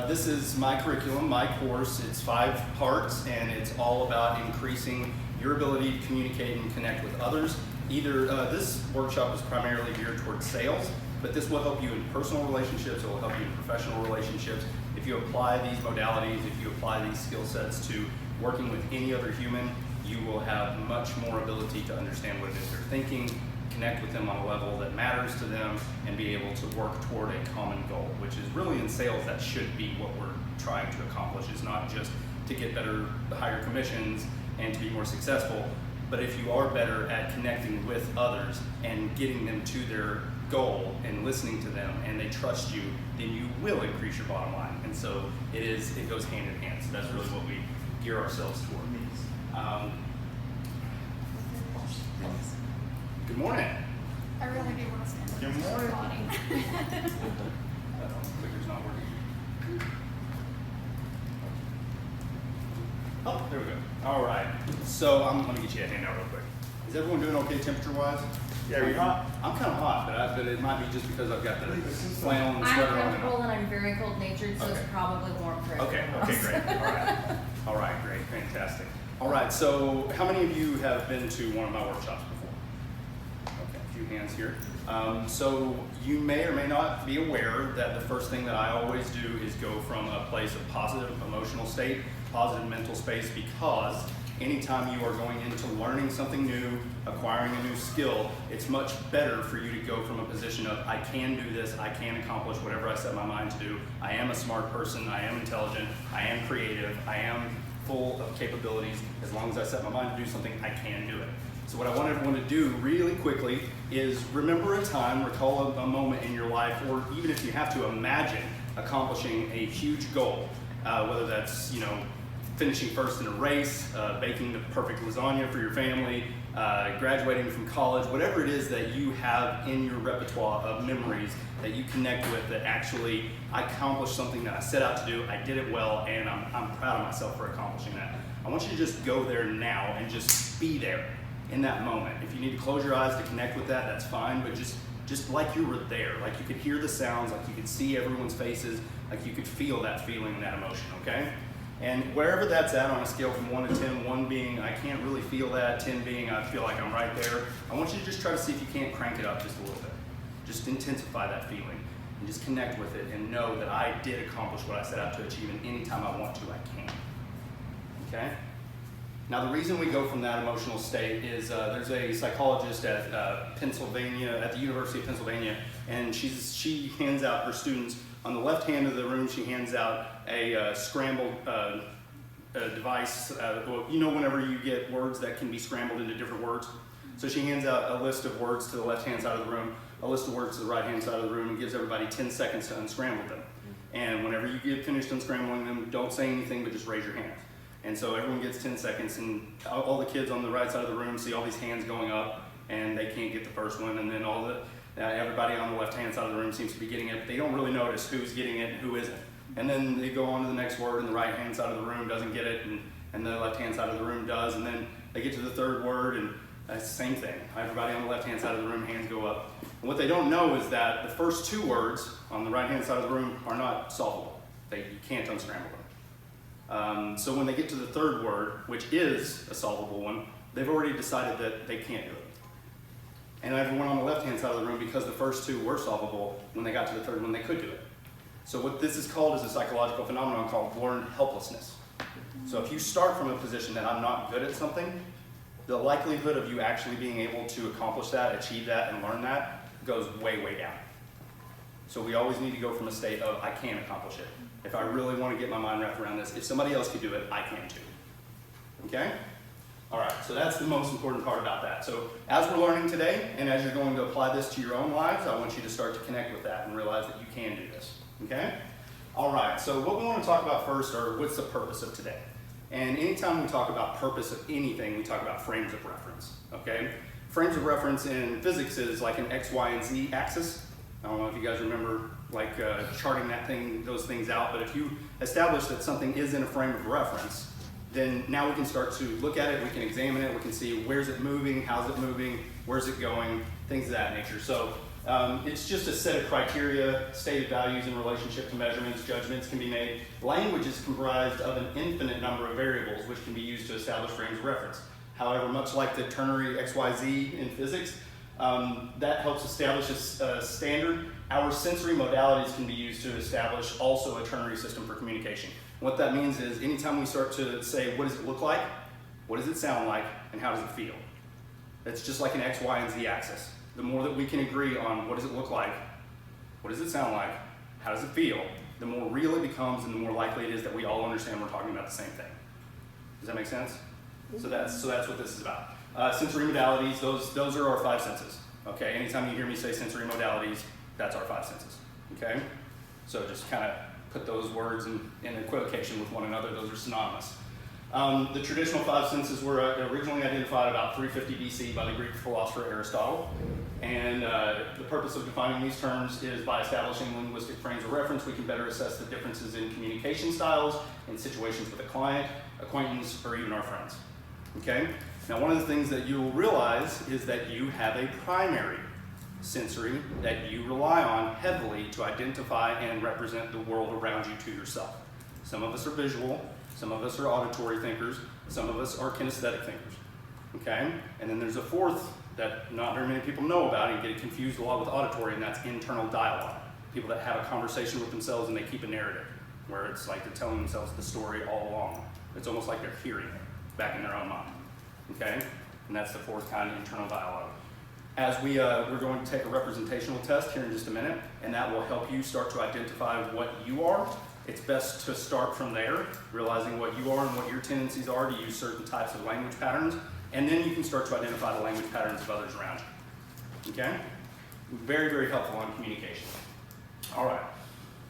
This is my curriculum, my course. It's 5 parts, and it's all about increasing your ability to communicate and connect with others. This workshop is primarily geared towards sales, but this will help you in personal relationships, it will help you in professional relationships. If you apply these modalities, if you apply these skill sets to working with any other human, you will have much more ability to understand what it is they're thinking, connect with them on a level that matters to them, and be able to work toward a common goal, which is really in sales, that should be what we're trying to accomplish. It's not just to get better, higher commissions and to be more successful, but if you are better at connecting with others and getting them to their goal and listening to them and they trust you, then you will increase your bottom line. And so it goes hand in hand. So that's really what we gear ourselves toward. Good morning. I really do want to stand up. Good morning. Body. Clicker's not working. Oh, there we go. All right. So let me get you a hand out real quick. Is everyone doing okay temperature-wise? Yeah, are you hot? I'm kind of hot, but it might be just because I've got the flannel and the I'm sweater on. comfortable and I'm very cold-natured, so Okay. it's probably warm for Okay, everyone okay, else. great. All right. All right, great, fantastic. All right, so how many of you have been to one of my workshops before? Okay, a few hands here. So you may or may not be aware that the first thing that I always do is go from a place of positive emotional state, positive mental space, because anytime you are going into learning something new, acquiring a new skill, it's much better for you to go from a position of, I can do this, I can accomplish whatever I set my mind to do, I am a smart person, I am intelligent, I am creative, I am full of capabilities. As long as I set my mind to do something, I can do it. So what I want everyone to do really quickly is remember a time, recall a moment in your life, or even if you have to, imagine accomplishing a huge goal, whether that's, finishing first in a race, baking the perfect lasagna for your family, graduating from college, whatever it is that you have in your repertoire of memories that you connect with, that actually I accomplished something that I set out to do, I did it well, and I'm proud of myself for accomplishing that. I want you to just go there now and just be there in that moment. If you need to close your eyes to connect with that, that's fine, but just like you were there, like you could hear the sounds, like you could see everyone's faces, like you could feel that feeling and that emotion, okay? And wherever that's at on a scale from 1 to 10, 1 being I can't really feel that, 10 being I feel like I'm right there, I want you to just try to see if you can't crank it up just a little bit. Just intensify that feeling and just connect with it and know that I did accomplish what I set out to achieve, and anytime I want to, I can. Okay? Now the reason we go from that emotional state is there's a psychologist at at the University of Pennsylvania, and she hands out her students, on the left hand of the room, she hands out a scrambled device. Whenever you get words that can be scrambled into different words. So she hands out a list of words to the left-hand side of the room, a list of words to the right-hand side of the room, and gives everybody 10 seconds to unscramble them. And whenever you get finished unscrambling them, don't say anything, but just raise your hands. And so everyone gets 10 seconds, and all the kids on the right side of the room see all these hands going up, and they can't get the first one, and then everybody on the left-hand side of the room seems to be getting it, but they don't really notice who's getting it and who isn't. And then they go on to the next word, and the right-hand side of the room doesn't get it, and the left-hand side of the room does, and then they get to the third word, and that's the same thing. Everybody on the left-hand side of the room, hands go up. And what they don't know is that the first 2 words on the right-hand side of the room are not solvable. You can't unscramble them. So when they get to the third word, which is a solvable one, they've already decided that they can't do it. And everyone on the left-hand side of the room, because the first 2 were solvable, when they got to the third one, they could do it. So what this is called is a psychological phenomenon called learned helplessness. So if you start from a position that I'm not good at something, the likelihood of you actually being able to accomplish that, achieve that, and learn that goes way, way down. So we always need to go from a state of I can accomplish it. If I really want to get my mind wrapped around this, if somebody else could do it, I can too. Okay? All right, so that's the most important part about that. So as we're learning today, and as you're going to apply this to your own lives, I want you to start to connect with that and realize that you can do this, okay? All right, so what we want to talk about first are what's the purpose of today. And anytime we talk about purpose of anything, we talk about frames of reference, okay? Frames of reference in physics is like an X, Y, and Z axis. I don't know if you guys remember charting those things out, but if you establish that something is in a frame of reference, then now we can start to look at it, we can examine it, we can see where's it moving, how's it moving, where's it going, things of that nature. So it's just a set of criteria, stated values in relationship to measurements, judgments can be made. Language is comprised of an infinite number of variables which can be used to establish frames of reference. However, much like the ternary XYZ in physics, that helps establish a standard. Our sensory modalities can be used to establish also a ternary system for communication. What that means is anytime we start to say, what does it look like, what does it sound like, and how does it feel? It's just like an X, Y, and Z axis. The more that we can agree on what does it look like, what does it sound like, how does it feel, the more real it becomes and the more likely it is that we all understand we're talking about the same thing. Does that make sense? So that's what this is about. Sensory modalities, those are our 5 senses. Okay, anytime you hear me say sensory modalities, that's our 5 senses. Okay? So just kind of put those words in equivocation with one another, those are synonymous. The traditional 5 senses were originally identified about 350 BC by the Greek philosopher Aristotle. And the purpose of defining these terms is by establishing linguistic frames of reference, we can better assess the differences in communication styles in situations with a client, acquaintance, or even our friends. Okay? Now, one of the things that you will realize is that you have a primary sensory that you rely on heavily to identify and represent the world around you to yourself. Some of us are visual, some of us are auditory thinkers, some of us are kinesthetic thinkers. Okay? And then there's a fourth that not very many people know about and get confused a lot with auditory, and that's internal dialogue. People that have a conversation with themselves and they keep a narrative, where it's like they're telling themselves the story all along. It's almost like they're hearing it back in their own mind. Okay? And that's the fourth kind of internal dialogue. As we're going to take a representational test here in just a minute, and that will help you start to identify what you are. It's best to start from there, realizing what you are and what your tendencies are to use certain types of language patterns, and then you can start to identify the language patterns of others around you. Okay? Very, very helpful on communication. All right.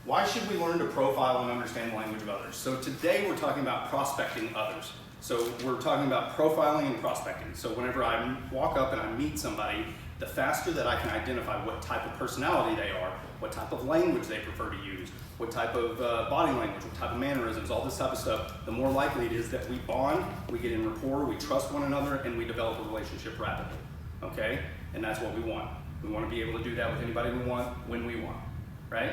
Why should we learn to profile and understand the language of others? So today we're talking about prospecting others. So we're talking about profiling and prospecting. So whenever I walk up and I meet somebody, the faster that I can identify what type of personality they are, what type of language they prefer to use, what type of body language, what type of mannerisms, all this type of stuff, the more likely it is that we bond, we get in rapport, we trust one another, and we develop a relationship rapidly. Okay? And that's what we want. We want to be able to do that with anybody we want, when we want. Right?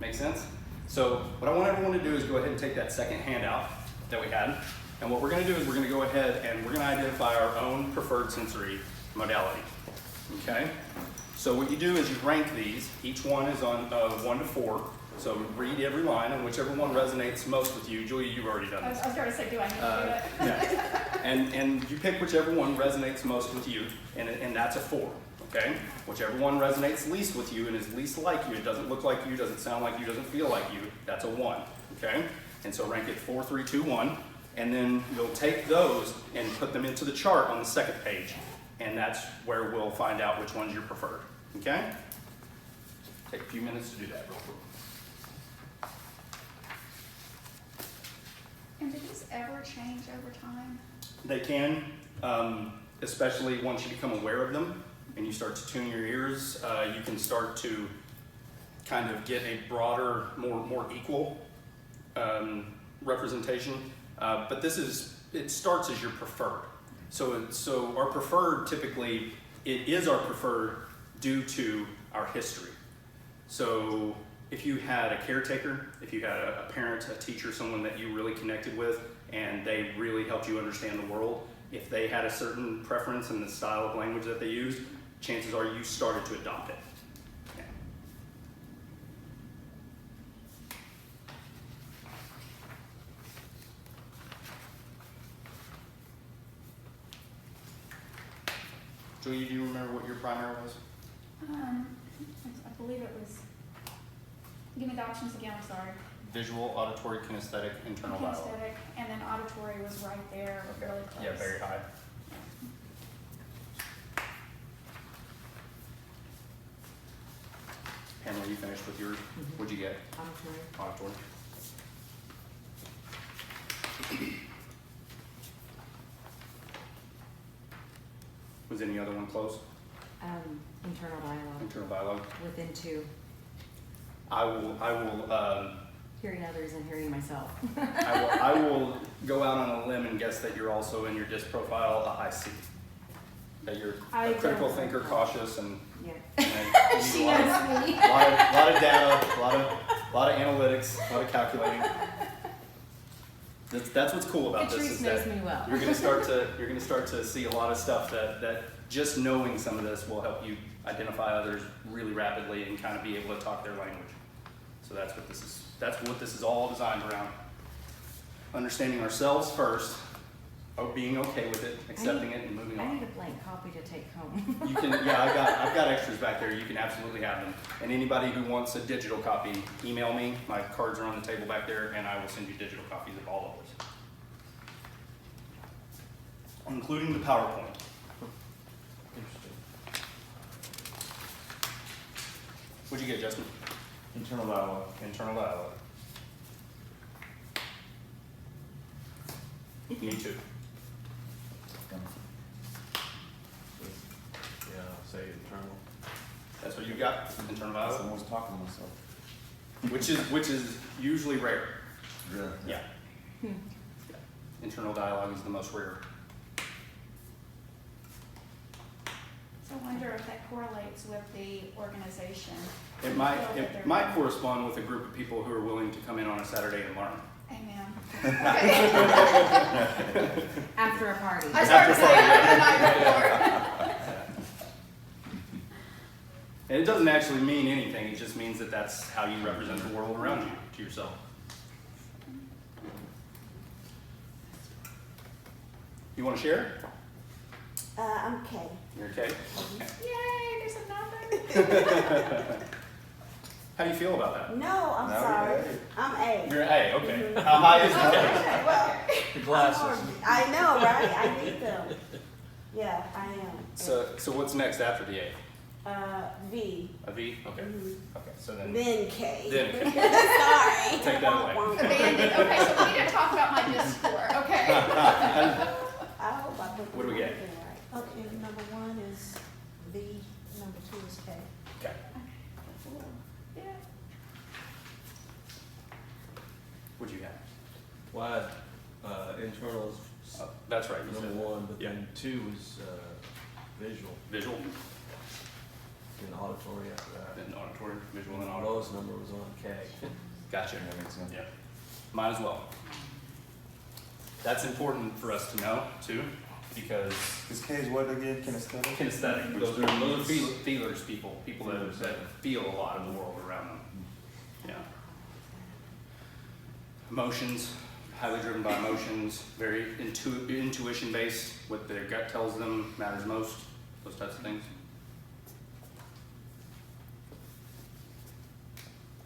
Make sense? So what I want everyone to do is go ahead and take that second handout that we had. And what we're going to do is we're going to go ahead and we're going to identify our own preferred sensory modality. Okay? So what you do is you rank these. Each one is on 1 to 4. So read every line, and whichever one resonates most with you. Julia, you've already done this. I was going to say, do I need to do it? Yeah. And you pick whichever one resonates most with you, and that's a 4. Okay? Whichever one resonates least with you and is least like you, it doesn't look like you, doesn't sound like you, doesn't feel like you, that's a 1. Okay? And so rank it 4, 3, 2, 1. And then you'll take those and put them into the chart on the second page. And that's where we'll find out which one's your preferred. Okay? Take a few minutes to do that real quick. And do these ever change over time? They can, especially once you become aware of them and you start to tune your ears, you can start to kind of get a broader, more equal representation. But it starts as your preferred. So our preferred, typically, it is our preferred due to our history. So if you had a caretaker, if you had a parent, a teacher, someone that you really connected with, and they really helped you understand the world, if they had a certain preference in the style of language that they used, chances are you started to adopt it. Yeah. Julia, do you remember what your primary was? I believe it was, give me the options again, I'm sorry. Visual, auditory, kinesthetic, internal dialogue. Kinesthetic, and then auditory was right there, Okay. really close. Yeah, very high. Pamela, you finished with yours? What'd you get? Auditory. Was any other one close? Internal dialogue. Internal dialogue. Within 2. I will Hearing others and hearing myself. I will go out on a limb and guess that you're also in your disc profile a high C. That you're I a critical don't thinker, recall. cautious, and Yeah. you need She a lot of- knows me. lot of data, a lot of analytics, a lot of calculating. That's what's cool about this. Patrice Is knows that me well. you're gonna start to see a lot of stuff that just knowing some of this will help you identify others really rapidly and kind of be able to talk their language. So that's what this is. That's what this is all designed around. Understanding ourselves first, being okay with it, accepting it, and moving I on. need a blank copy to take home. You can, yeah, I've got extras back there. You can absolutely have them. And anybody who wants a digital copy, email me. My cards are on the table back there, and I will send you digital copies of all of this, including the PowerPoint. Interesting. What'd you get, Justin? Internal dialogue. Internal dialogue. Me too. Yeah, I'll say internal. That's what you got. Internal I dialogue, was talking to myself. which is usually rare. Yeah. Yeah. Yeah. Internal dialogue is the most rare. So I wonder if that correlates with the organization. It might correspond with a group of people who are willing to come in on a Saturday and learn. Amen. After a party. I started saying that the night before. And it doesn't actually mean anything. It just means that that's how you represent the world around you to yourself. You want to share? I'm Kay. You're okay? Yay, there's another. How do you feel about that? No, I'm Now sorry. we're A. I'm A. You're A, okay. How high is the K? Okay, well, The I'm glasses. hard- I know, right? I need them. Yeah, I am. So what's next after the A? V. A V? Okay. Mhm. Okay, so then Then K. Then K. Sorry. Take that away. Abandoned. Okay, so we need to talk about my disc score. Okay. I hope I put the What do we get? number right. Okay, number 1 is V, number 2 is K. Okay. Yeah. What'd you have? Well, internal is Oh, that's right. You number said 1, but Yeah. then 2 is visual, visual, and auditory after that. then auditory, visual, and The auditory. lowest number was on K. Gotcha. That makes sense. Yeah. Mine as well. That's important for us to know too, because This K is what again? Kinesthetic? kinesthetic. Those are feelers, people that feel a lot of the world around them. Yeah. Emotions, highly driven by emotions, very intuition based. What their gut tells them matters most. Those types of things.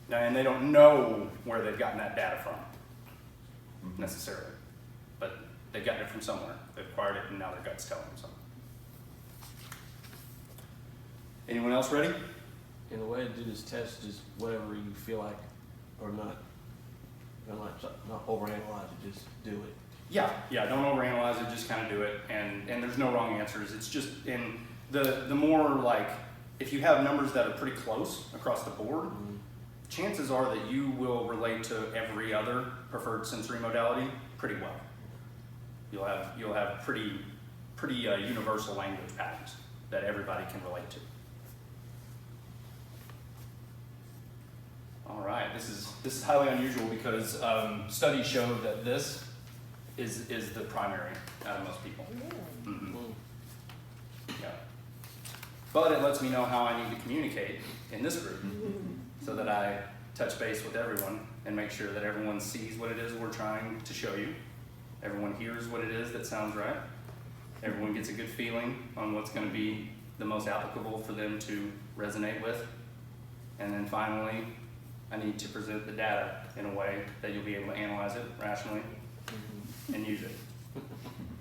Now, and they don't know where they've gotten that data from necessarily, but they've gotten it from somewhere. They've acquired it, and now their gut's telling them something. Anyone else ready? And the way to do this test is whatever you feel like, or not overanalyze it, just do it. Yeah, don't overanalyze it, just kind of do it, and there's no wrong answers. It's just, in the more like, if you have numbers that are pretty close across the board, chances are that you will relate to every other preferred sensory modality pretty well. You'll have pretty universal language patterns that everybody can relate to. All right, this is highly unusual because studies show that this is the primary out of most people. Really? Mhm. Yeah. But it lets me know how I need to communicate in this group so that I touch base with everyone and make sure that everyone sees what it is we're trying to show you. Everyone hears what it is that sounds right. Everyone gets a good feeling on what's going to be the most applicable for them to resonate with. And then finally, I need to present the data in a way that you'll be able to analyze it rationally and use it,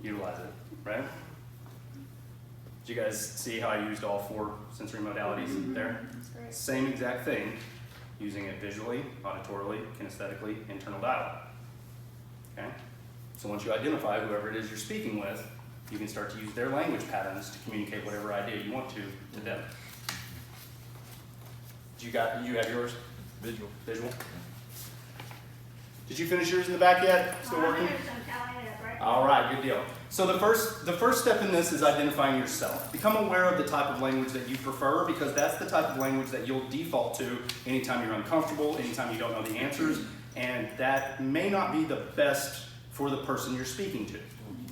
utilize it, right? Did you guys see how I used all 4 sensory modalities there? That's great. Same exact thing, using it visually, auditorily, kinesthetically, internal dialogue. Okay? So once you identify whoever it is you're speaking with, you can start to use their language patterns to communicate whatever idea you want to them. You have yours? Visual. Visual? Did you finish yours in the back yet? Still working? All right, good deal. So the first step in this is identifying yourself. Become aware of the type of language that you prefer, because that's the type of language that you'll default to anytime you're uncomfortable, anytime you don't know the answers, and that may not be the best for the person you're speaking to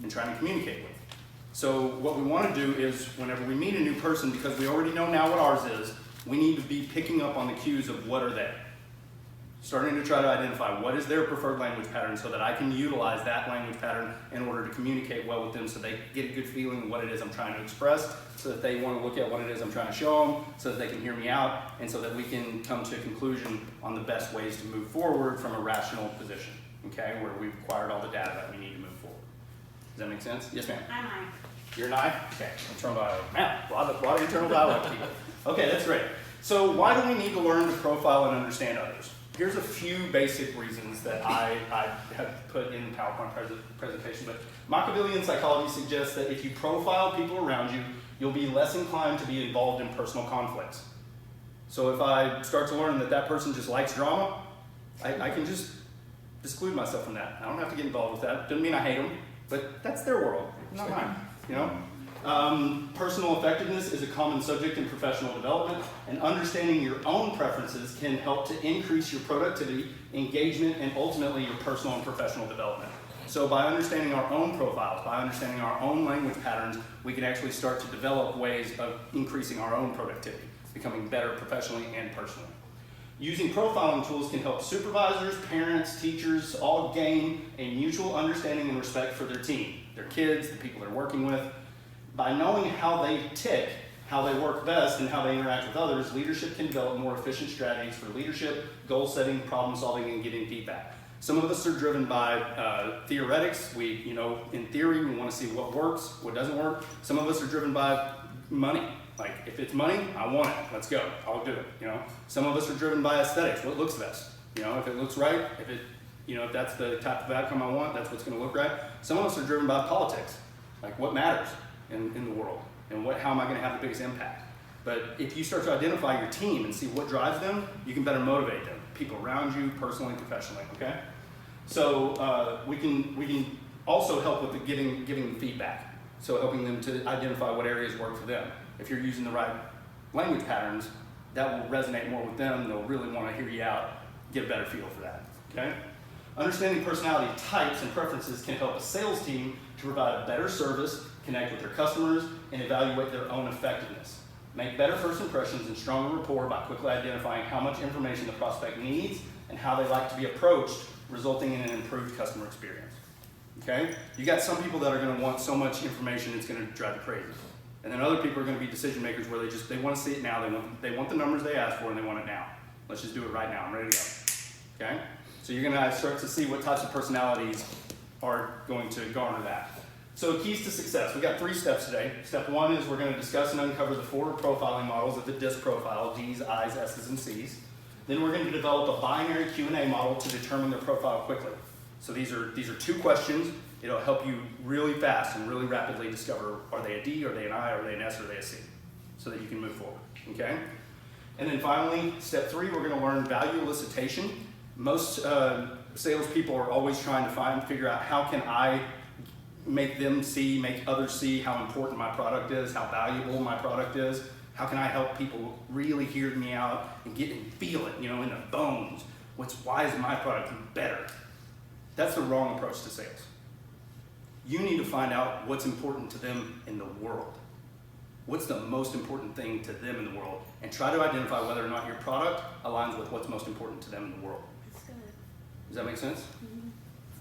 and trying to communicate with. So what we want to do is, whenever we meet a new person, because we already know now what ours is, we need to be picking up on the cues of what are they. Starting to try to identify what is their preferred language pattern so that I can utilize that language pattern in order to communicate well with them, so they get a good feeling of what it is I'm trying to express, so that they want to look at what it is I'm trying to show them, so that they can hear me out, and so that we can come to a conclusion on the best ways to move forward from a rational position, okay, where we've acquired all the data that we need to move forward. Does that make sense? Yes, ma'am? I'm I. You're an I? Okay, internal dialogue. Man, a lot of internal dialogue people. Okay, that's great. So why do we need to learn to profile and understand others? Here's a few basic reasons that I have put in the PowerPoint presentation. But Machiavellian psychology suggests that if you profile people around you, you'll be less inclined to be involved in personal conflicts. So if I start to learn that that person just likes drama, I can just exclude myself from that. I don't have to get involved with that. Doesn't mean I hate them, but that's their world, not mine. You know? Personal effectiveness is a common subject in professional development, and understanding your own preferences can help to increase your productivity, engagement, and ultimately your personal and professional development. So by understanding our own profiles, by understanding our own language patterns, we can actually start to develop ways of increasing our own productivity, becoming better professionally and personally. Using profiling tools can help supervisors, parents, teachers all gain a mutual understanding and respect for their team, their kids, the people they're working with. By knowing how they tick, how they work best, and how they interact with others, leadership can develop more efficient strategies for leadership, goal setting, problem solving, and getting feedback. Some of us are driven by theoretics. In theory, we want to see what works, what doesn't work. Some of us are driven by money. Like, if it's money, I want it. Let's go. I'll do it. Some of us are driven by aesthetics. What looks best? If it looks right, if that's the type of outcome I want, that's what's going to look right. Some of us are driven by politics. Like, what matters in the world, and how am I going to have the biggest impact? But if you start to identify your team and see what drives them, you can better motivate them, people around you, personally and professionally. Okay, so we can also help with the giving them feedback, so helping them to identify what areas work for them. If you're using the right language patterns, that will resonate more with them. They'll really want to hear you out, get a better feel for that. Okay. Understanding personality types and preferences can help a sales team to provide a better service, connect with their customers, and evaluate their own effectiveness. Make better first impressions and stronger rapport by quickly identifying how much information the prospect needs and how they like to be approached, resulting in an improved customer experience. Okay? You got some people that are going to want so much information it's going to drive you crazy. And then other people are going to be decision makers where they want to see it now. They want the numbers they ask for, and they want it now. Let's just do it right now. I'm ready to go. Okay? So you're going to start to see what types of personalities are going to garner that. So keys to success. We got 3 steps today. Step 1 is we're going to discuss and uncover the 4 profiling models of the DISC profile, D's, I's, S's, and C's. Then we're going to develop a binary Q&A model to determine their profile quickly. So these are 2 questions. It'll help you really fast and really rapidly discover, are they a D, are they an I, are they an S, or are they a C, so that you can move forward. Okay? And then finally, step 3, we're going to learn value elicitation. Most salespeople are always trying to figure out how can I make others see how important my product is, how valuable my product is. How can I help people really hear me out and get and feel it, in the bones? Why is my product better? That's the wrong approach to sales. You need to find out what's important to them in the world. What's the most important thing to them in the world? And try to identify whether or not your product aligns with what's most important to them in the world. That's good. Does that make sense? Mm-hmm.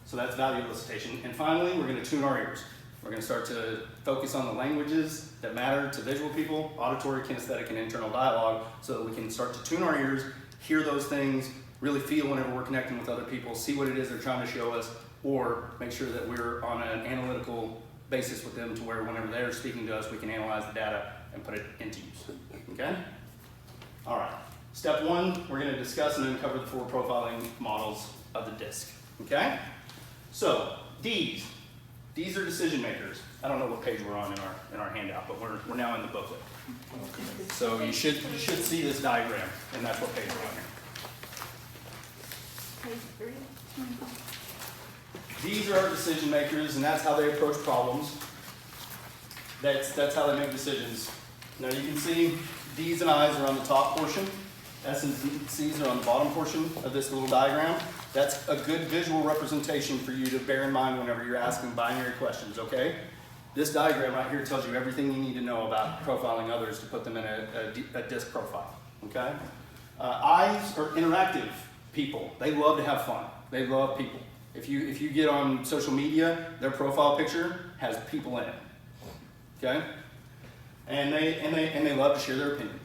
So that's value elicitation. And finally, we're going to tune our ears. We're going to start to focus on the languages that matter to visual people, auditory, kinesthetic, and internal dialogue, so that we can start to tune our ears, hear those things, really feel whenever we're connecting with other people, see what it is they're trying to show us, or make sure that we're on an analytical basis with them to where whenever they're speaking to us, we can analyze the data and put it into use. Okay? All right. Step 1, we're going to discuss and uncover the 4 profiling models of the DISC. Okay? So, D's. D's are decision makers. I don't know what page we're on in our handout, but we're now in the booklet. So you should see this diagram, and that's what page we're on here. Page 3. These are our decision makers, and that's how they approach problems. That's how they make decisions. Now you can see D's and I's are on the top portion. S and C's are on the bottom portion of this little diagram. That's a good visual representation for you to bear in mind whenever you're asking binary questions, okay? This diagram right here tells you everything you need to know about profiling others to put them in a disc profile, okay? I's are interactive people. They love to have fun. They love people. If you get on social media, their profile picture has people in it, okay? And they love to share their opinion.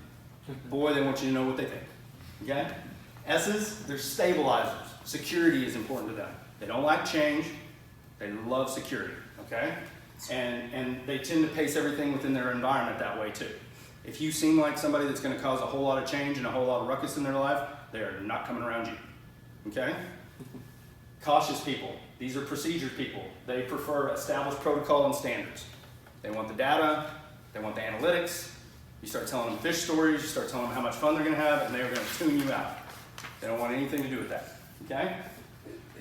Boy, they want you to know what they think, okay? S's, they're stabilizers. Security is important to them. They don't like change. They love security, okay? And they tend to pace everything within their environment that way too. If you seem like somebody that's going to cause a whole lot of change and a whole lot of ruckus in their life, they are not coming around you, okay? Cautious people. These are procedure people. They prefer established protocol and standards. They want the data. They want the analytics. You start telling them fish stories. You start telling them how much fun they're going to have, and they're going to tune you out. They don't want anything to do with that, okay?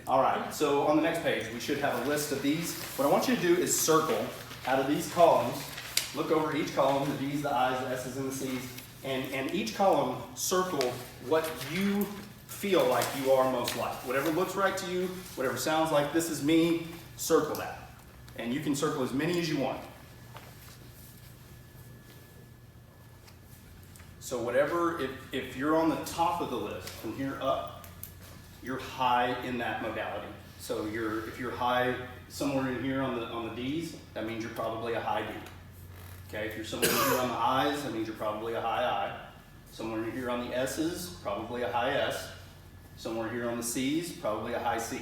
All right, so on the next page, we should have a list of these. What I want you to do is circle out of these columns. Look over each column, the D's, the I's, the S's, and the C's, and each column circle what you feel like you are most like. Whatever looks right to you, whatever sounds like this is me, circle that. And you can circle as many as you want. So whatever, if you're on the top of the list from here up, you're high in that modality. So if you're high somewhere in here on the D's, that means you're probably a high D. Okay, if you're somewhere in here on the I's, that means you're probably a high I. Somewhere in here on the S's, probably a high S. Somewhere here on the C's, probably a high C.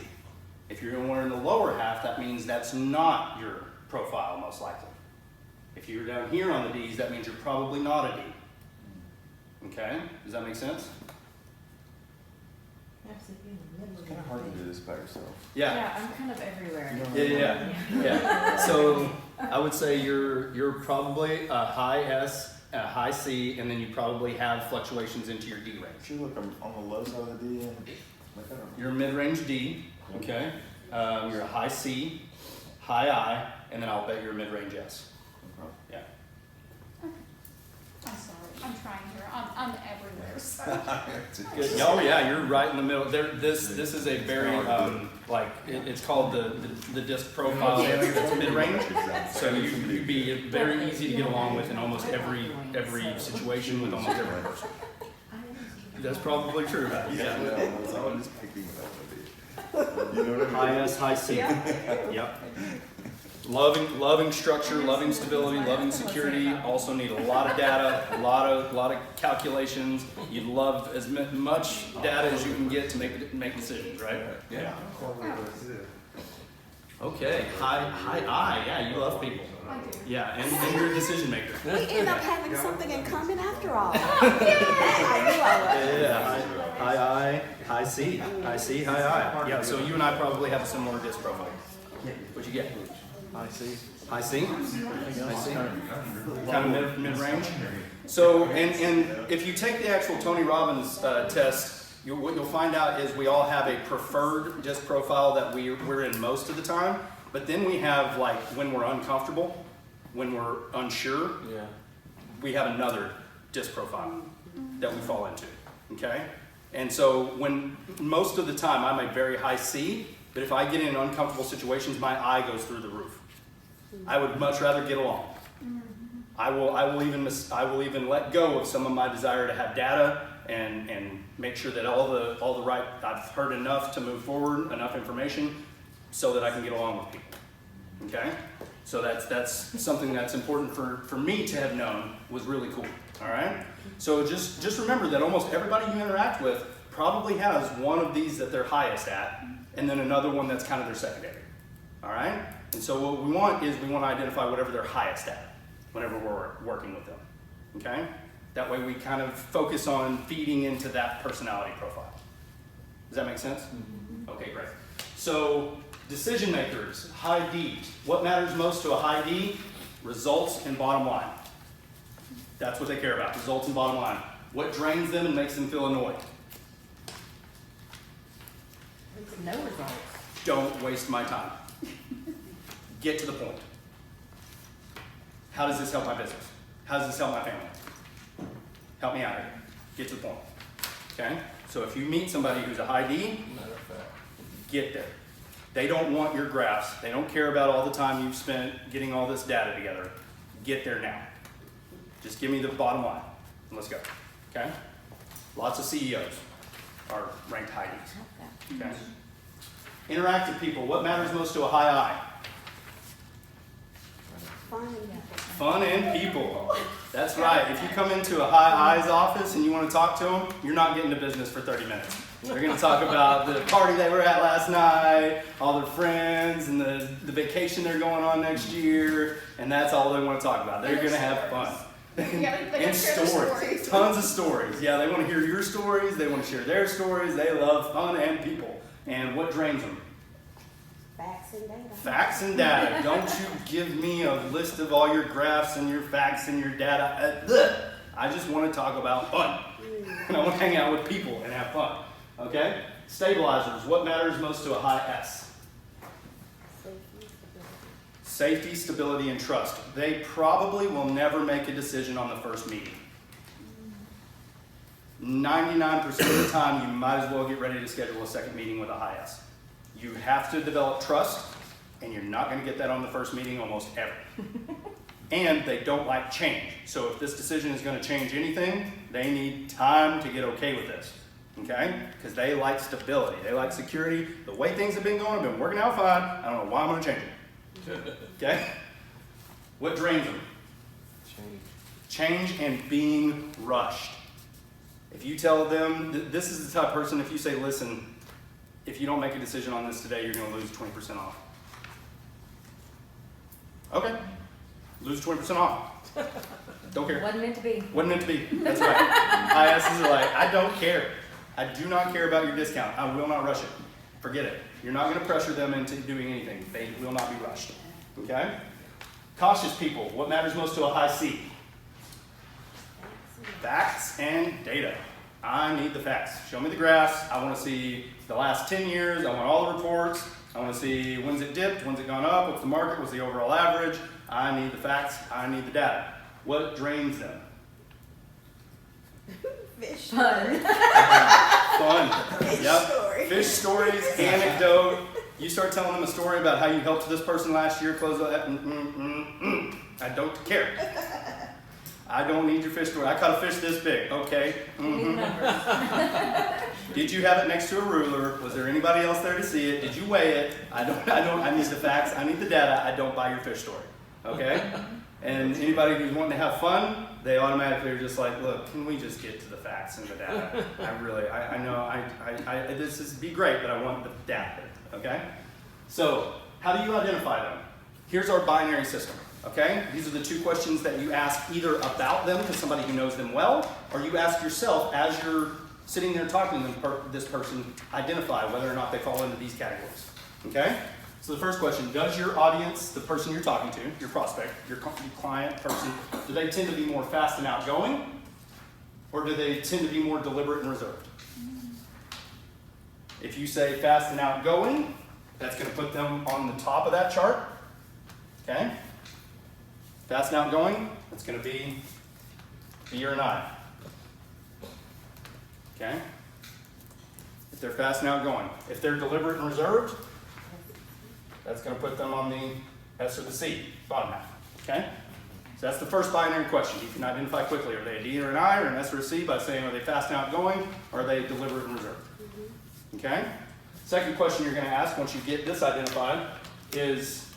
If you're anywhere in the lower half, that means that's not your profile most likely. If you're down here on the D's, that means you're probably not a D. Okay, does that make sense? It's kind of hard to do this by yourself. Yeah. I'm kind of everywhere. Yeah. So I would say you're probably a high S, a high C, and then you probably have fluctuations into your D range. Should look on the low side of the D and like that. You're a mid-range D, okay? You're a high C, high I, and then I'll bet you're a mid-range S. Yeah. I'm sorry, I'm trying here, I'm everywhere, so. Good. Oh yeah, you're right in the middle. This is a very it's called the disc profile area that's mid-range. So you'd be very easy to get along with in almost every situation with almost every person. That's probably true about you. Yeah. I'm just picking it up. You know what I mean? High S, high C. Yep. Loving structure, loving stability, loving security. Also need a lot of data, a lot of calculations. You'd love as much data as you can get to make decisions, right? Yeah. Okay. High I. Yeah, you love people. I do. Yeah, and you're a decision maker. We end up having something in common after all. Yeah. High I, high C, high C, high I. Yeah. So you and I probably have a similar disc profile. What'd you get? High C. High C? High C? Kind of mid-range? So, and if you take the actual Tony Robbins test, what you'll find out is we all have a preferred disc profile that we're in most of the time, but then we have, like, when we're uncomfortable, when we're unsure, we have another disc profile that we fall into, okay? And so when most of the time I'm a very high C, but if I get in uncomfortable situations, my I goes through the roof. I would much rather get along. I will even let go of some of my desire to have data and make sure that all the right, I've heard enough to move forward, enough information, so that I can get along with people. Okay? So that's something that's important for me to have known was really cool. All right? So just remember that almost everybody you interact with probably has one of these that they're highest at, and then another one that's kind of their secondary. All right? And so what we want is we want to identify whatever they're highest at whenever we're working with them. Okay? That way we kind of focus on feeding into that personality profile. Does that make sense? Mm-hmm. Okay, great. So decision makers, high D. What matters most to a high D? Results and bottom line. That's what they care about, results and bottom line. What drains them and makes them feel annoyed? No results. Don't waste my time. Get to the point. How does this help my business? How does this help my family? Help me out here. Get to the point. Okay? So if you meet somebody who's a high D, Matter of fact. get there. They don't want your graphs. They don't care about all the time you've spent getting all this data together. Get there now. Just give me the bottom line. And let's go. Okay? Lots of CEOs are ranked high Ds. Okay? Interactive people. What matters most to a high I? Fun and people. Fun and people. That's right. If you come into a high I's office and you want to talk to them, you're not getting to business for 30 minutes. They're going to talk about the party they were at last night, all their friends, and the vacation they're going on next year, and that's all they want to talk about. They're going to have fun. Yeah, they And share their stories. Tons of stories. Yeah, they want to hear your stories. They want to share their stories. They love fun and people. And what drains them? Facts and data. Facts and data. Don't you give me a list of all your graphs and your facts and your data. I just want to talk about fun. And I want to hang out with people and have fun. Okay? Stabilizers. What matters most to a high S? Safety, stability, and trust. They probably will never make a decision on the first meeting. 99% of the time, you might as well get ready to schedule a second meeting with a high S. You have to develop trust, and you're not going to get that on the first meeting almost ever. And they don't like change. So if this decision is going to change anything, they need time to get okay with this. Okay? Because they like stability. They like security. The way things have been going have been working out fine. I don't know why I'm going to change it. Okay? What drains them? Change and being rushed. If you tell them, this is the type of person, if you say, listen, if you don't make a decision on this today, you're going to lose 20% off. Okay. Lose 20% off. Don't care. Wasn't meant to be. Wasn't meant to be. That's right. ISs are like, I don't care. I do not care about your discount. I will not rush it. Forget it. You're not going to pressure them into doing anything. They will not be rushed. Okay? Cautious people. What matters most to a high C? Facts and data. I need the facts. Show me the graphs. I want to see the last 10 years. I want all the reports. I want to see when's it dipped, when's it gone up, what's the market, what's the overall average. I need the facts. I need the data. What drains them? Fish. Fun. Fun. Fish Yep. story. Fish stories, anecdote. You start telling them a story about how you helped this person last year close that. I don't care. I don't need your fish story. I caught a fish this big. Okay. Did you have it next to a ruler? Was there anybody else there to see it? Did you weigh it? I need the facts. I need the data. I don't buy your fish story. Okay? And anybody who's wanting to have fun, they automatically are just like, look, can we just get to the facts and the data? I know, this is be great, but I want the data. Okay? So, how do you identify them? Here's our binary system. Okay? These are the two questions that you ask either about them to somebody who knows them well, or you ask yourself as you're sitting there talking to this person, identify whether or not they fall into these categories. Okay? So the first question, does your audience, the person you're talking to, your prospect, your client, person, do they tend to be more fast and outgoing, or do they tend to be more deliberate and reserved? If you say fast and outgoing, that's going to put them on the top of that chart. Okay? Fast and outgoing, that's going to be you and I. Okay? If they're fast and outgoing. If they're deliberate and reserved, that's going to put them on the S or the C, bottom half. Okay? So that's the first binary question. You can identify quickly, are they a D or an I or an S or a C by saying, are they fast and outgoing, or are they deliberate and reserved? Okay? Second question you're going to ask once you get this identified is,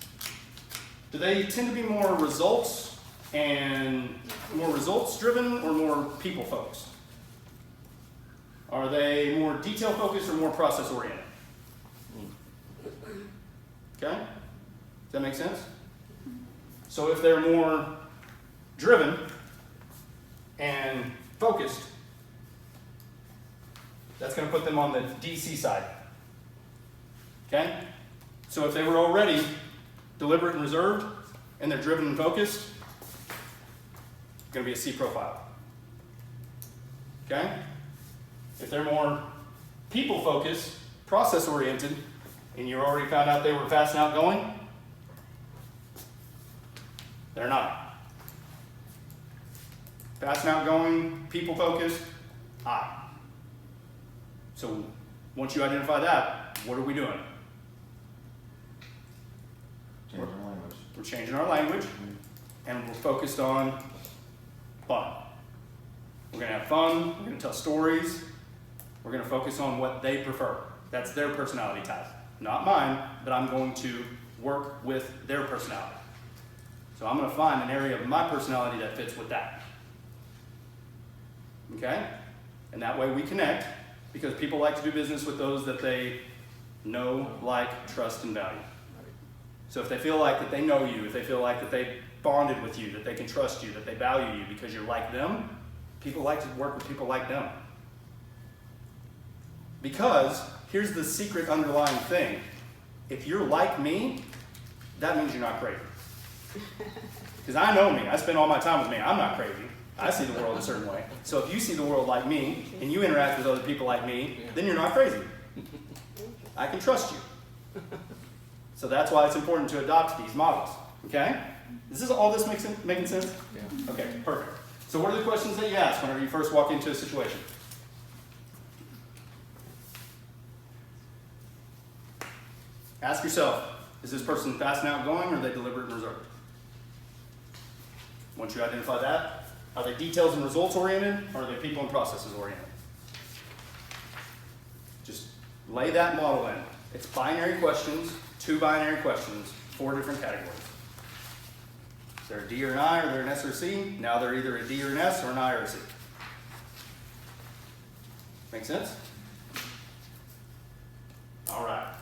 do they tend to be more results driven or more people focused? Are they more detail focused or more process oriented? Okay? Does that make sense? So if they're more driven and focused, that's going to put them on the DC side. Okay? So if they were already deliberate and reserved, and they're driven and focused, it's going to be a C profile. Okay? If they're more people-focused, process-oriented, And you already found out they were fast and outgoing? They're not. Fast and outgoing, people focused, I. So once you identify that, what are we doing? Change our language. We're changing our language, and we're focused on fun. We're gonna have fun, we're gonna tell stories, we're gonna focus on what they prefer. That's their personality type. Not mine, but I'm going to work with their personality. So I'm gonna find an area of my personality that fits with that. Okay? And that way we connect, because people like to do business with those that they know, like, trust, and value. So if they feel like that they know you, if they feel like that they bonded with you, that they can trust you, that they value you because you're like them, people like to work with people like them. Because here's the secret underlying thing. If you're like me, that means you're not crazy. Because I know me. I spend all my time with me. I'm not crazy. I see the world a certain way. So if you see the world like me, and you interact with other people like me, then you're not crazy. I can trust you. So that's why it's important to adopt these models. Okay? All this making sense? Yeah. Okay, perfect. So what are the questions that you ask whenever you first walk into a situation? Ask yourself, is this person fast and outgoing, or are they deliberate and reserved? Once you identify that, are they details and results oriented, or are they people and processes oriented? Just lay that model in. It's binary questions, 2 binary questions, 4 different categories. They're a D or an I, or they're an S or a C. Now they're either a D or an S, or an I or a C. Make sense? All right.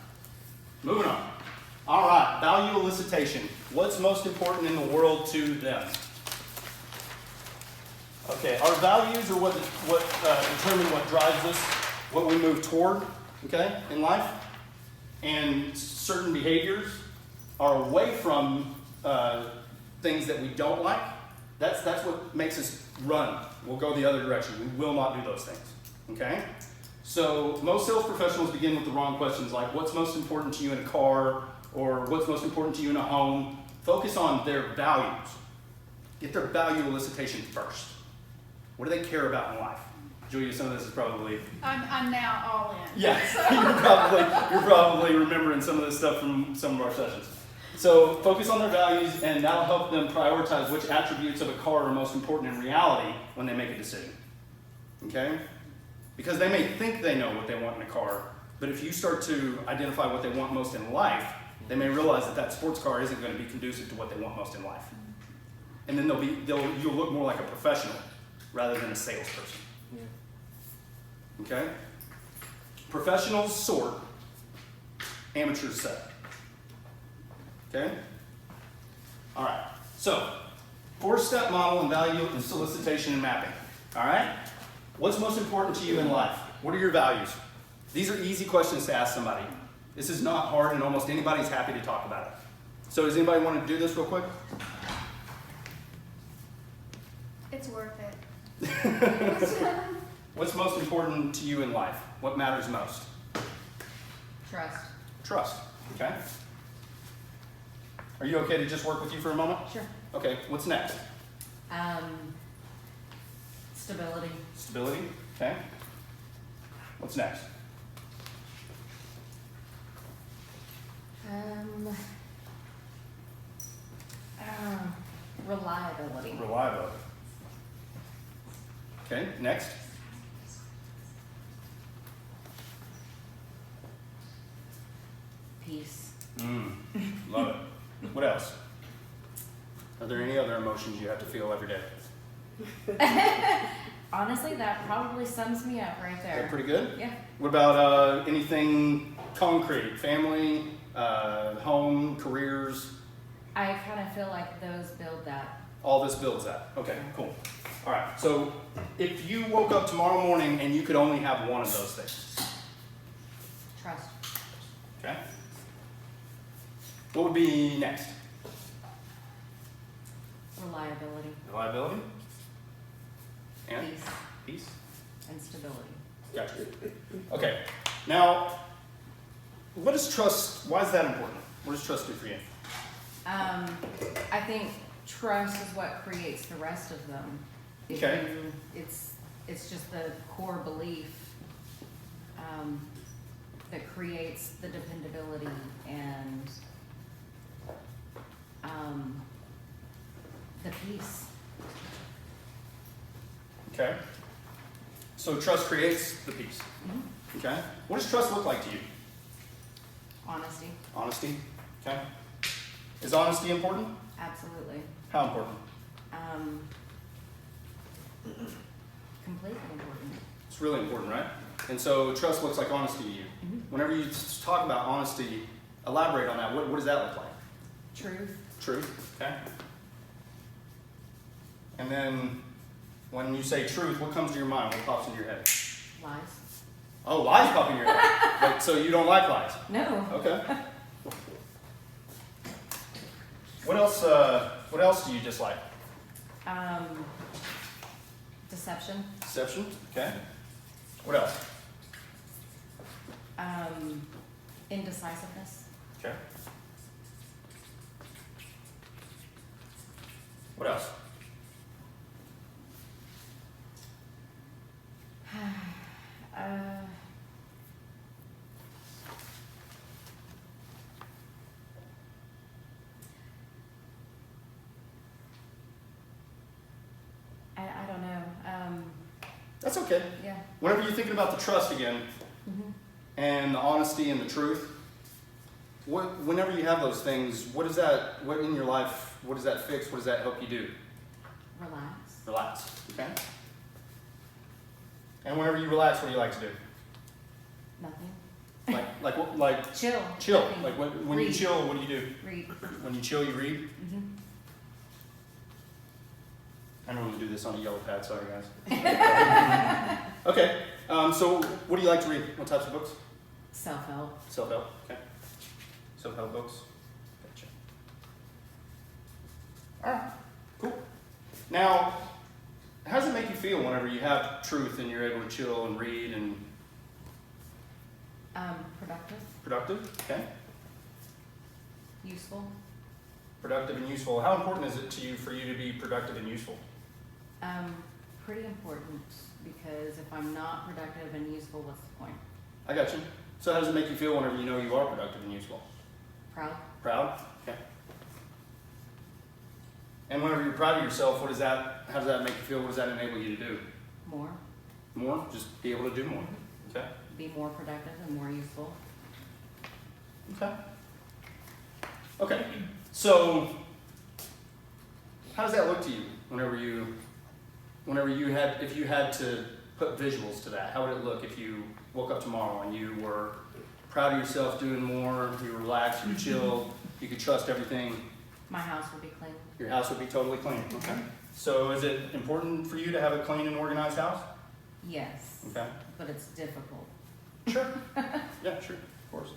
Moving on. All right, value elicitation. What's most important in the world to them? Okay, our values are what determine what drives us, what we move toward, okay, in life. And certain behaviors are away from things that we don't like. That's what makes us run. We'll go the other direction. We will not do those things, okay? So most sales professionals begin with the wrong questions, like what's most important to you in a car, or what's most important to you in a home. Focus on their values. Get their value elicitation first. What do they care about in life? Julia, some of this is probably... I'm now all in. Yes, you're probably remembering some of this stuff from some of our sessions. So focus on their values, and that'll help them prioritize which attributes of a car are most important in reality when they make a decision. Okay? Because they may think they know what they want in a car, but if you start to identify what they want most in life, they may realize that that sports car isn't going to be conducive to what they want most in life. And then you'll look more like a professional rather than a salesperson. Yeah. Okay? Professionals sort, amateurs set. Okay? All right. So, 4-step model and value and solicitation and mapping. All right? What's most important to you in life? What are your values? These are easy questions to ask somebody. This is not hard, and almost anybody's happy to talk about it. So does anybody want to do this real quick? It's worth it. What's most important to you in life? What matters most? Trust. Trust. Okay? Are you okay to just work with you for a moment? Sure. Okay, what's next? Stability. Stability. Okay. What's next? Reliability. Reliability. Okay, next. Peace. Love it. What else? Are there any other emotions you have to feel every day? Honestly, that probably sums me up right Is there. that pretty good? Yeah. What about anything concrete? Family, home, careers? I kind of feel like those build that. All this builds that. Okay, cool. All right, so if you woke up tomorrow morning and you could only have one of those things, Trust. okay? What would be next? Reliability. Reliability? And? Peace. Peace? And stability. Gotcha. Okay, now, what is trust, why is that important? What does trust do for you? I think trust is what creates the rest of them. If Okay. It's just the core belief that creates the dependability and the peace. Okay. So trust creates the peace. Okay. What does trust look like to you? Honesty, Honesty. Okay. Is honesty important? absolutely. How important? Completely important. It's really important, right? And so trust looks like honesty to you. Whenever you talk about honesty, elaborate on that. What does that look like? Truth, Truth. Okay. And then when you say truth, what comes to your mind? What pops into your head? lies. Oh, lies pop in your head. Like, so you don't like lies? No. Okay. What else do you dislike? Deception. Deception. Okay. What else? Indecisiveness. Okay. What else? I don't know. That's okay. Yeah. Whenever you're thinking about the trust again, Mm-hmm. and the honesty and the truth, whenever you have those things, what in your life, what does that fix? What does that help you do? Relax. Relax. Okay. And whenever you relax, what do you like to do? Nothing. Like Chill. chill. Nothing. Like when you Read. chill, what do you do? Read. When you chill, you read. Mm-hmm. I normally do this on a yellow pad. Sorry, guys. Okay. So what do you like to read? What types of books? Self-help. Self-help. Okay. Self-help books. Gotcha. All right. Cool. Now, how does it make you feel whenever you have truth and you're able to chill and read and Productive. productive? Okay. Useful. Productive and useful. How important is it to you for you to be productive and useful? Pretty important, because if I'm not productive and useful, what's the point? I got you. So how does it make you feel whenever you know you are productive and useful? Proud. Proud? Okay. And whenever you're proud of yourself, how does that make you feel? What does that enable you to do? More. More? Just be able to do more. Okay. Be more productive and more useful. Okay. Okay. So how does that look to you if you had to put visuals to that? How would it look if you woke up tomorrow and you were proud of yourself, doing more, you were relaxed, you were chilled, you could trust everything? My house will be clean. Your house would be totally clean. Okay. So is it important for you to have a clean and organized house? Yes. Okay. But it's difficult. Sure. Yeah, sure. Of course.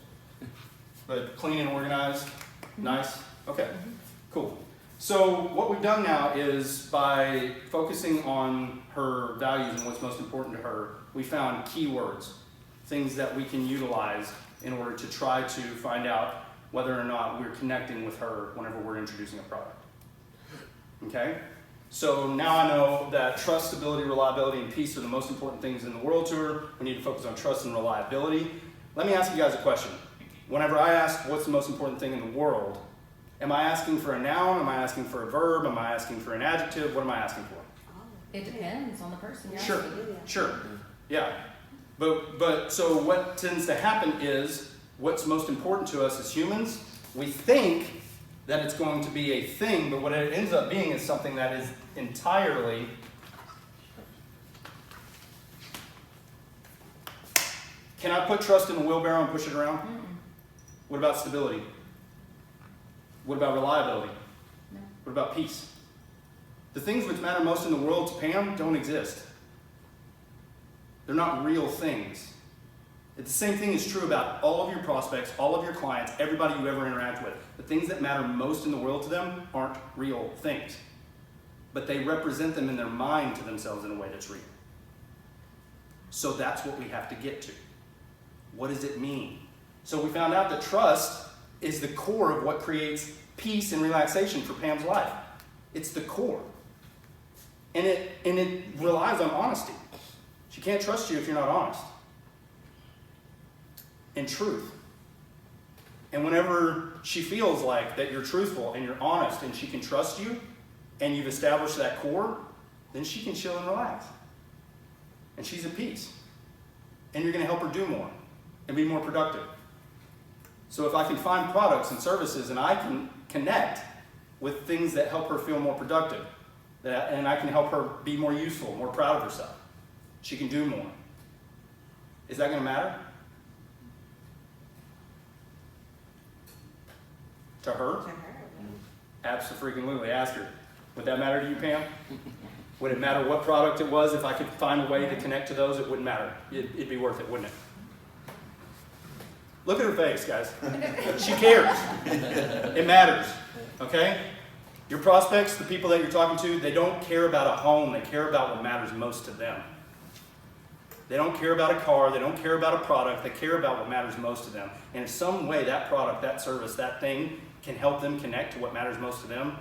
But clean and organized, nice. Okay. Cool. So what we've done now is, by focusing on her values and what's most important to her, we found keywords, things that we can utilize in order to try to find out whether or not we're connecting with her whenever we're introducing a product. Okay? So now I know that trust, stability, reliability, and peace are the most important things in the world to her. We need to focus on trust and reliability. Let me ask you guys a question. Whenever I ask what's the most important thing in the world, am I asking for a noun? Am I asking for a verb? Am I asking for an adjective? What am I asking for? It depends on the person you're Sure, asking. sure, yeah. But so what tends to happen is, what's most important to us as humans, we think that it's going to be a thing, but what it ends up being is something that is entirely Can I put trust in a wheelbarrow and push it around? Mm-mm. What about stability? What about reliability? No. What about peace? The things which matter most in the world to Pam don't exist. They're not real things. The same thing is true about all of your prospects, all of your clients, everybody you ever interact with. The things that matter most in the world to them aren't real things. But they represent them in their mind to themselves in a way that's real. So that's what we have to get to. What does it mean? So we found out that trust is the core of what creates peace and relaxation for Pam's life. It's the core. And it relies on honesty. She can't trust you if you're not honest. And truth. And whenever she feels like that you're truthful and you're honest and she can trust you and you've established that core, then she can chill and relax. And she's at peace. And you're going to help her do more and be more productive. So if I can find products and services and I can connect with things that help her feel more productive, and I can help her be more useful, more proud of herself, she can do more. Is that going to matter? To her? To her. Absolutely. Ask her. Would that matter to you, Pam? Would it matter what product it was? If I could find a way to connect to those, it wouldn't matter. It'd be worth it, wouldn't it? Look at her face, guys. She cares. It matters. Okay? Your prospects, the people that you're talking to, they don't care about a home. They care about what matters most to them. They don't care about a car. They don't care about a product. They care about what matters most to them. And if some way that product, that service, that thing can help them connect to what matters most to them,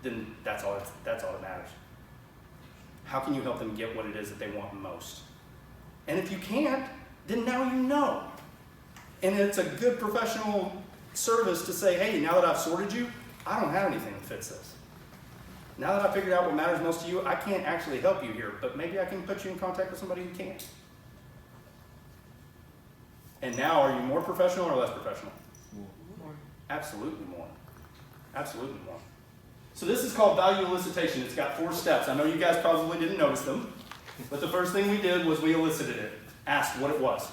then that's all that matters. How can you help them get what it is that they want most? And if you can't, then now you know. And it's a good professional service to say, hey, now that I've sorted you, I don't have anything that fits this. Now that I figured out what matters most to you, I can't actually help you here, but maybe I can put you in contact with somebody who can. And now, are you more professional or less professional? More. Absolutely more. Absolutely more. So this is called value elicitation. It's got 4 steps. I know you guys probably didn't notice them, but the first thing we did was we elicited it, asked what it was.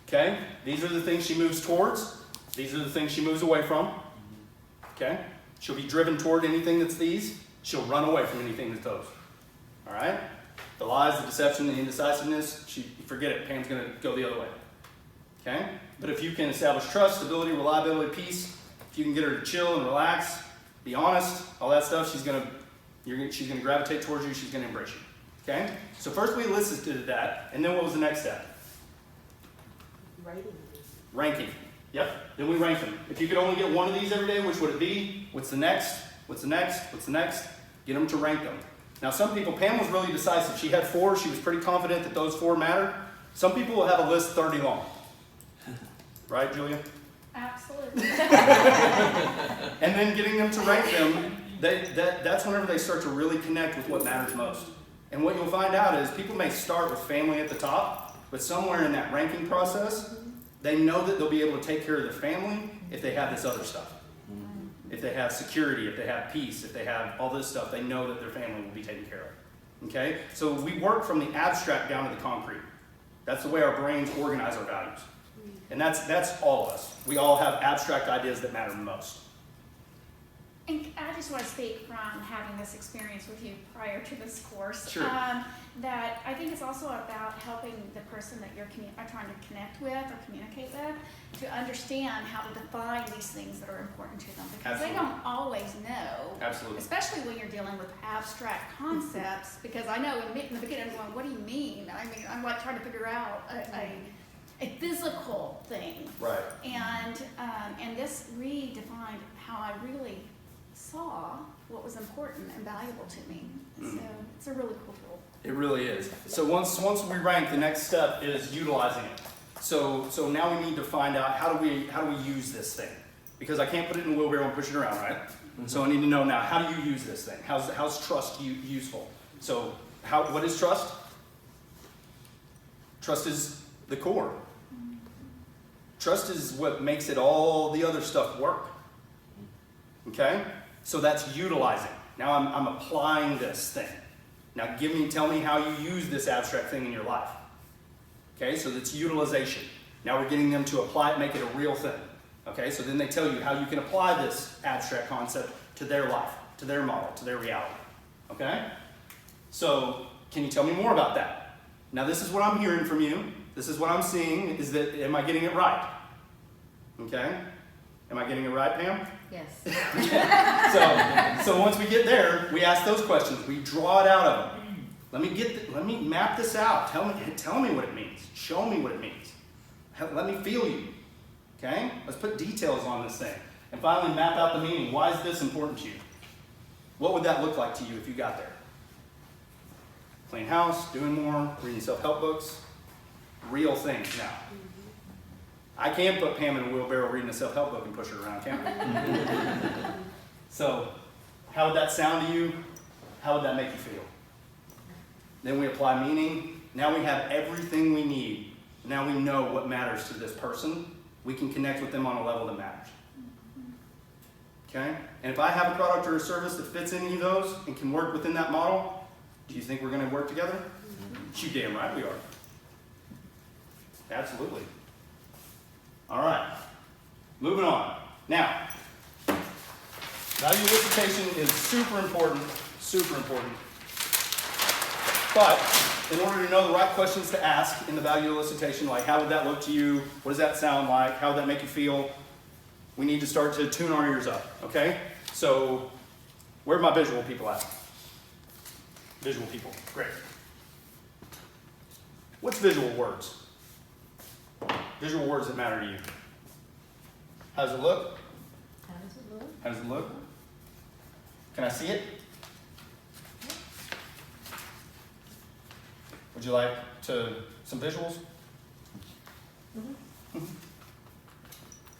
Okay? These are the things she moves towards. These are the things she moves away from. Okay? She'll be driven toward anything that's these. She'll run away from anything that's those. All right? The lies, the deception, the indecisiveness, forget it. Pam's going to go the other way. Okay? But if you can establish trust, stability, reliability, peace, if you can get her to chill and relax, be honest, all that stuff, she's going to gravitate towards you. She's going to embrace you. Okay? So first we elicited that, and then what was the next step? Rating. Ranking. Yep. Then we rank them. If you could only get one of these every day, which would it be? What's the next? What's the next? What's the next? Get them to rank them. Now some people, Pam was really decisive. She had 4. She was pretty confident that those 4 mattered. Some people will have a list 30 long. Right, Julia? Absolutely. And then getting them to rank them, that's whenever they start to really connect with what matters most. And what you'll find out is people may start with family at the top, but somewhere in that ranking process, they know that they'll be able to take care of their family if they have this other stuff. If they have security, if they have peace, if they have all this stuff, they know that their family will be taken care of. Okay? So we work from the abstract down to the concrete. That's the way our brains organize our values. And that's all of us. We all have abstract ideas that matter most. And I just want to speak from having this experience with you prior to this course. Sure. That I think it's also about helping the person that you're trying to connect with or communicate with to understand how to define these things that are important to them. Because Absolutely. they don't always know. Absolutely. Especially when you're dealing with abstract concepts. Because I know in the beginning I'm going, what do you mean? I mean, I'm like trying to figure out a physical thing. Right. And this redefined how I really saw what was important and valuable to me. So it's a really cool tool. It really is. So once we rank, the next step is utilizing it. So now we need to find out how do we use this thing? Because I can't put it in a wheelbarrow and push it around, right? Mm-hmm. So I need to know now, how do you use this thing? How's trust useful? So what is trust? Trust is the core. Trust is what makes it all the other stuff work. Okay? So that's utilizing. Now I'm applying this thing. Now tell me how you use this abstract thing in your life. Okay, so that's utilization. Now we're getting them to apply it, make it a real thing. Okay, so then they tell you how you can apply this abstract concept to their life, to their model, to their reality. Okay? So can you tell me more about that? Now this is what I'm hearing from you. This is what I'm seeing. Am I getting it right? Okay? Am I getting it right, Pam? Yes. So once we get there, we ask those questions. We draw it out of them. Let me map this out. Tell me what it means. Show me what it means. Let me feel you. Okay? Let's put details on this thing. And finally, map out the meaning. Why is this important to you? What would that look like to you if you got there? Clean house, doing more, reading self-help books, real things now. I can't put Pam in a wheelbarrow reading a self-help book and push her around, can I? So, how would that sound to you? How would that make you feel? Then we apply meaning. Now we have everything we need. Now we know what matters to this person. We can connect with them on a level that matters. Okay? And if I have a product or a service that fits any of those and can work within that model, do you think we're going to work together? You damn right we are. Absolutely. All right. Moving on. Now, value elicitation is super important, super important. But in order to know the right questions to ask in the value elicitation, like how would that look to you? What does that sound like? How would that make you feel? We need to start to tune our ears up, okay? So, where are my visual people at? Visual people, great. What's visual words? Visual words that matter to you. How does it look? How does it look? How does it look? Can I see it? Would you like some visuals?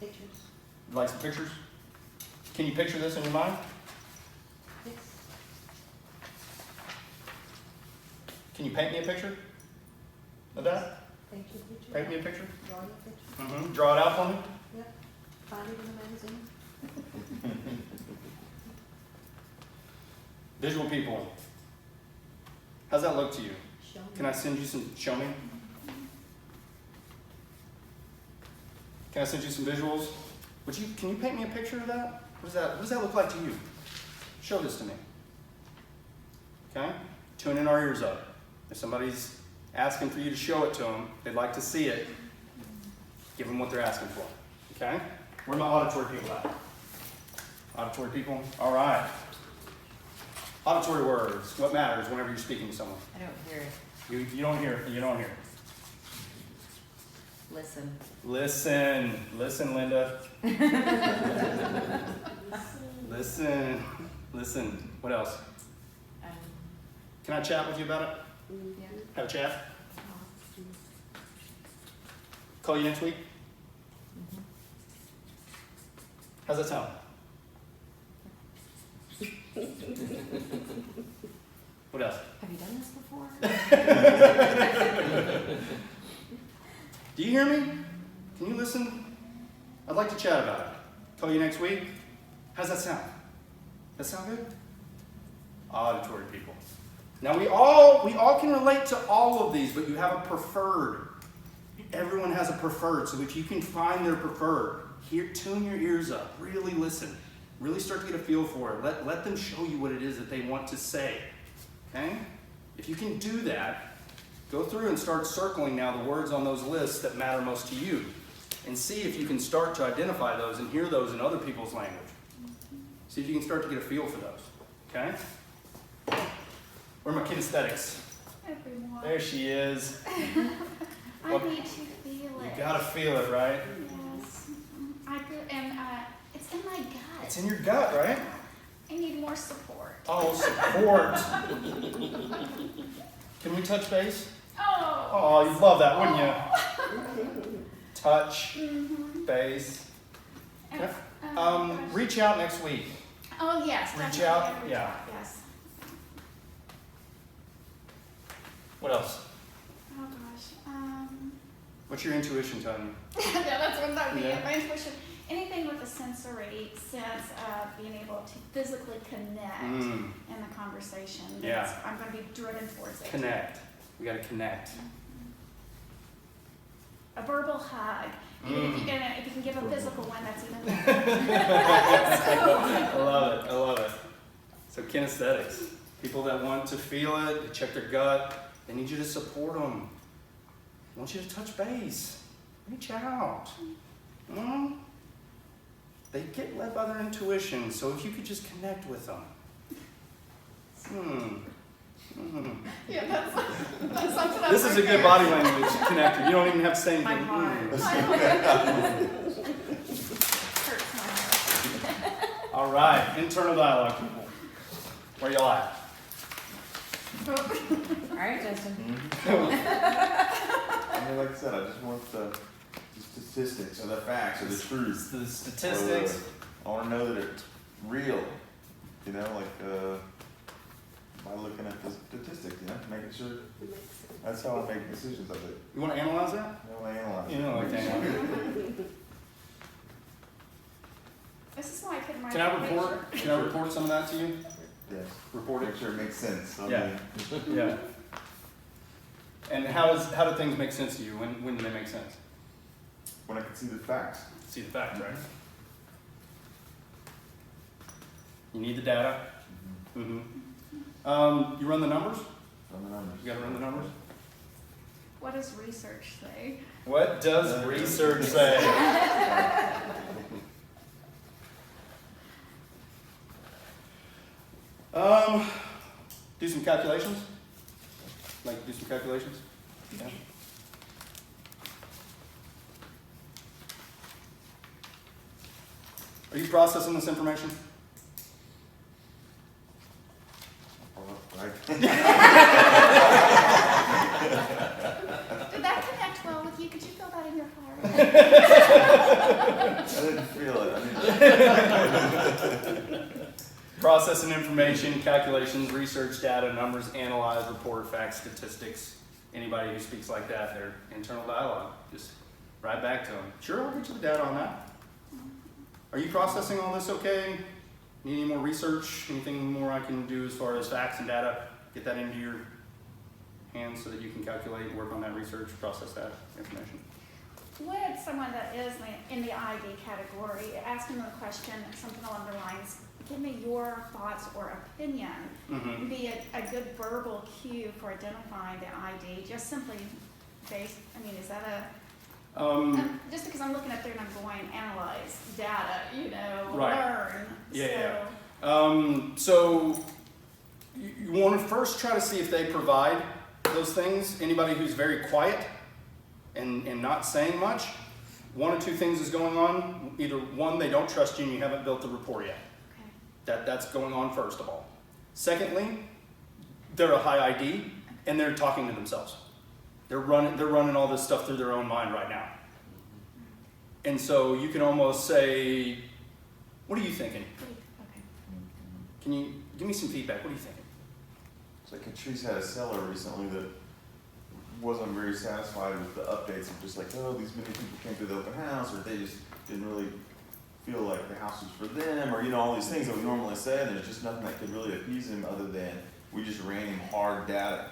Pictures? Would you like some pictures? Can you picture this in your mind? Yes. Can you paint me a picture of that? Paint your picture. Paint me a picture? Draw your picture. Draw it out for me. Yep. Find it in the magazine. Visual people. How's that look to you? Show me. Can I send you some, show me? Can I send you some visuals? Can you paint me a picture of that? What does that look like to you? Show this to me. Okay? Tune in our ears up. If somebody's asking for you to show it to them, they'd like to see it, give them what they're asking for. Okay? Where are my auditory people at? Auditory people? All right. Auditory words. What matters whenever you're speaking to someone? I don't hear it. You don't hear it. You don't hear it. Listen. Listen. Listen, Linda. Listen. Listen. What else? Can I chat with you about it? Yeah. Have a chat? Call you next week? How's that sound? What else? Have you done this before? Do you hear me? Can you listen? I'd like to chat about it. Call you next week? How's that sound? That sound good? Auditory people. Now we all can relate to all of these, but you have a preferred. Everyone has a preferred, so if you can find their preferred, tune your ears up, really listen, really start to get a feel for it. Let them show you what it is that they want to say. Okay? If you can do that, go through and start circling now the words on those lists that matter most to you, and see if you can start to identify those and hear those in other people's language. See if you can start to get a feel for those. Okay? Where are my kinesthetics? Everyone. There she is. I need to feel it. You gotta feel it, right? Yes. I do, and it's in my gut. It's in your gut, right? I need more support. Oh, support. Can we touch base? Oh. Oh, you'd love that, wouldn't you? Touch base. And, Okay. Reach out next week. Oh yes. Reach definitely out? reach Yeah. out, yes. What else? Oh gosh. What's your intuition telling you? Yeah, that's what that would be. Yeah. My intuition. Anything with a sensory sense of being able to physically connect in the conversation. Yeah. I'm going to be driven towards it. Connect. We gotta connect. A verbal hug. Even if you can give a physical one, that's even better. I love it. I love it. So kinesthetics. People that want to feel it, they check their gut. They need you to support them. I want you to touch base. Reach out. They get led by their intuition, so if you could just connect with them. Yeah, that's something This is a good body language connector. You don't even have to say My anything. heart. All right, internal dialogue, people. Where y'all at? All right, Justin. I mean, like I said, I just want the statistics or the facts or the truth. The statistics. I want to know that it's real. You know, like by looking at the statistics, you know, making sure that's how I make decisions of it. You want to analyze that? I want to analyze You know, like it. This is why I couldn't write Can I that report? picture. Can I report some of that to you? Yes. Report it. Make sure it makes sense. I Yeah. mean, Yeah. And how do things make sense to you? When do they make sense? when I can see the facts. See the facts, right? You need the data. Mm-hmm. You run the numbers? On the numbers. You got to run the numbers? What does research say? What does research say? Do some calculations? Like do some calculations? Yeah. Are you processing this information? Right. Did that connect well with you? Could you feel that in your heart? I didn't feel it. Processing information, calculations, research data, numbers, analyze, report, facts, statistics. Anybody who speaks like that, their internal dialogue. Just right back to them. Sure, I'll get you the data on that. Are you processing all this okay? Need any more research? Anything more I can do as far as facts and data? Get that into your hands so that you can calculate, work on that research, process that information. Would someone that is in the ID category, asking them a question, something along the lines, give me your thoughts or opinion, Mm-hmm. be a good verbal cue for identifying the ID, just simply based, I mean, is that a, just because I'm looking up there and I'm going, analyze, data, Right. learn. Yeah, so, So you want to first try to see if they provide those things. Anybody who's very quiet and not saying much, one or two things is going on. Either one, they don't trust you and you haven't built the rapport yet. Okay. That's going on first of all. Secondly, they're a high ID and they're talking to themselves. They're running all this stuff through their own mind right now. And so you can almost say, what are you thinking? Okay. Can you give me some feedback? What are you thinking? It's like Catrice had a seller recently that wasn't very satisfied with the updates of just like, oh, these many people came to the open house, or they just didn't really feel like the house was for them, or all these things that we normally say, and there's just nothing that could really appease him other than we just ran him hard data.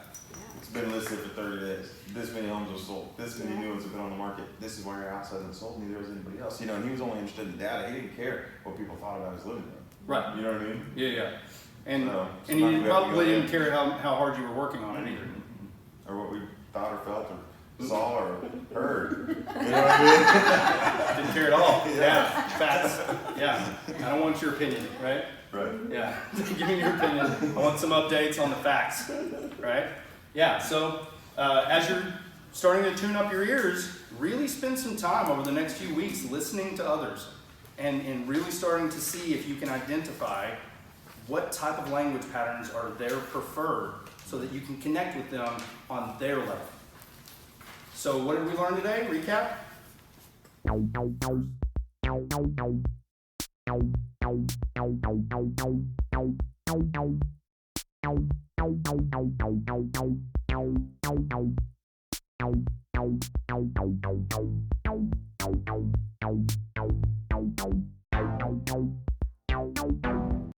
It's been listed for 30 days. This many homes have sold. This many new ones have been on the market. This is why your house hasn't sold. Neither has anybody else. And he was only interested in data. He didn't care what people thought about his living room. Right. You know what I mean? Yeah. And So, and it's not you good to probably go didn't in. care how hard you were working on it either. Or what we thought or felt or saw or heard. You know what I mean? Didn't care at all. Yeah. Yeah. Facts. Yeah. I don't want your opinion, right? Right. Yeah. Give me your opinion. I want some updates on the facts, right? Yeah. So as you're starting to tune up your ears, really spend some time over the next few weeks listening to others and really starting to see if you can identify what type of language patterns are their preferred so that you can connect with them on their level. So what did we learn today? Recap?